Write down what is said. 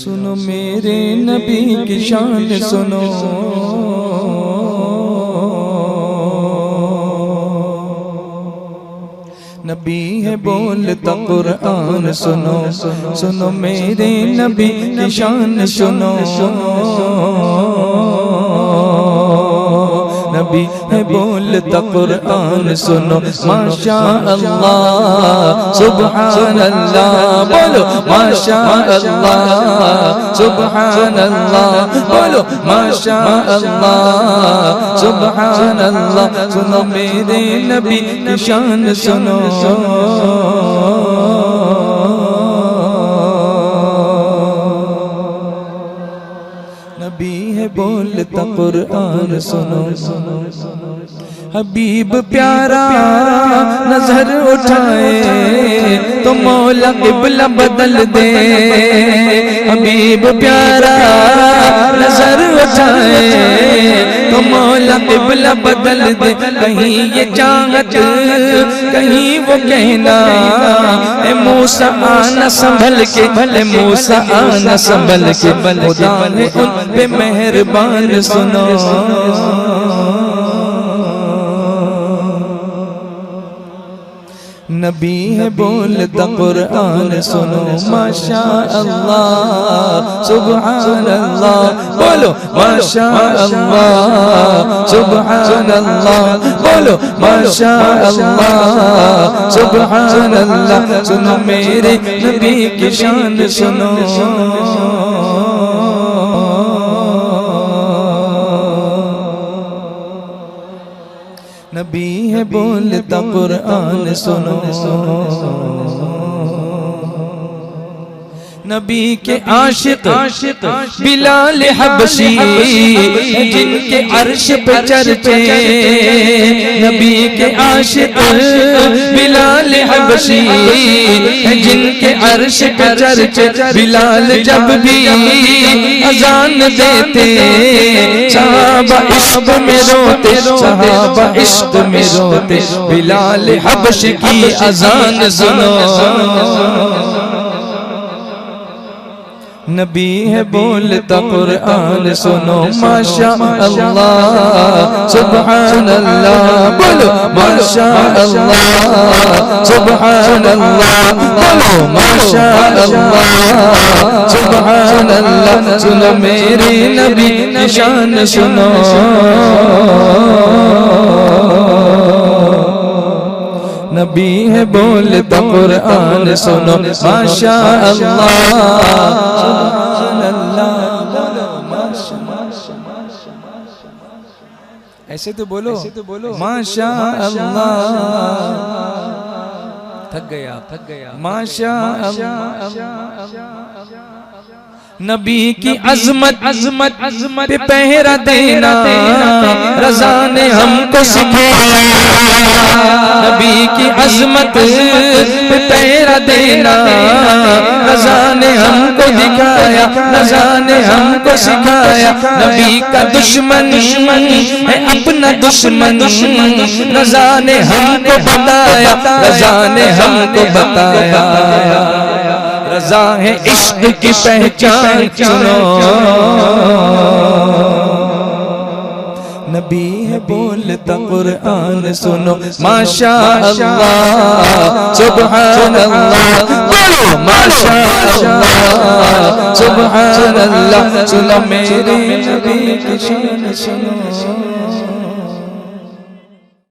सुनो मेरे नबी की शान सुनो, नबी है बोलता कुरान सुनो, सुनो मेरे नबी की शान सुनो, नबी है बोलता कुरान सुनो। माशा अल्लाह सुभान अल्लाह, बोलो माशा अल्लाह सुभान अल्लाह, बोलो माशा अल्लाह सुभान अल्लाह। सुनो मेरे नबी की शान सुनो, नबी है बोलता कुरान सुनो। हबीब प्यारा नजर उठाए तो मौला क़िबला बदल दे, हबीब प्यारा नजर उठाए तो मौला क़िबला बदल दे। कहीं ये चाहत कहीं वो कहना, ए मूसा आना संभल के, भले मूसा आना संभल के, खुदा ने उन पे मेहरबान सुनो। नबी है बोलता कुरान सुनो। माशा अल्लाह सुभान अल्लाह, बोलो माशा अल्लाह सुभान अल्लाह, बोलो माशा अल्लाह सुभान अल्लाह। सुनो मेरे नबी की शान सुनो, नबी है बोलता कुरान सुनो। नबी के आशिक बिलाल हबशी जिनके अर्श पे चर्चे, नबी के आशिक बिलाल हबशी जिनके अर्श पे चर्चे। बिलाल जब भी अजान देते सहाबा इश्क में रोते, सहाबा इश्क में रोते। बिलाल हबश की अजान सुनो, नबी है बोलता कुरान सुनो। माशा अल्लाह सुभान अल्लाह, बोलो माशा अल्लाह सुभान अल्लाह, बोलो माशा अल्लाह सुभान अल्लाह। सुनो मेरे नबी की शान सुनो, नबी है बोलता कुरान सुनो। माशा अल्लाह सुभान अल्लाह, बोलो माशा, ऐसे तो बोलो माशा अल्लाह। थक गया माशा अल्लाह। नबी की अजमत पे पहरा देना रज़ा ने हमको सिखाया, नबी की अजमत पे पहरा देना रज़ा ने हमको दिखाया, रज़ा ने हमको सिखाया। नबी का दुश्मन है अपना दुश्मन, रज़ा ने हमको बताया, रज़ा ने हमको बताया। रज़ा है इश्क की पहचान सुनो, नबी है बोलता कुरान सुनो। माशा अल्लाह सुभान अल्लाह, बोलो माशा अल्लाह सुभान अल्लाह। सुनो मेरे नबी की शान सुनो।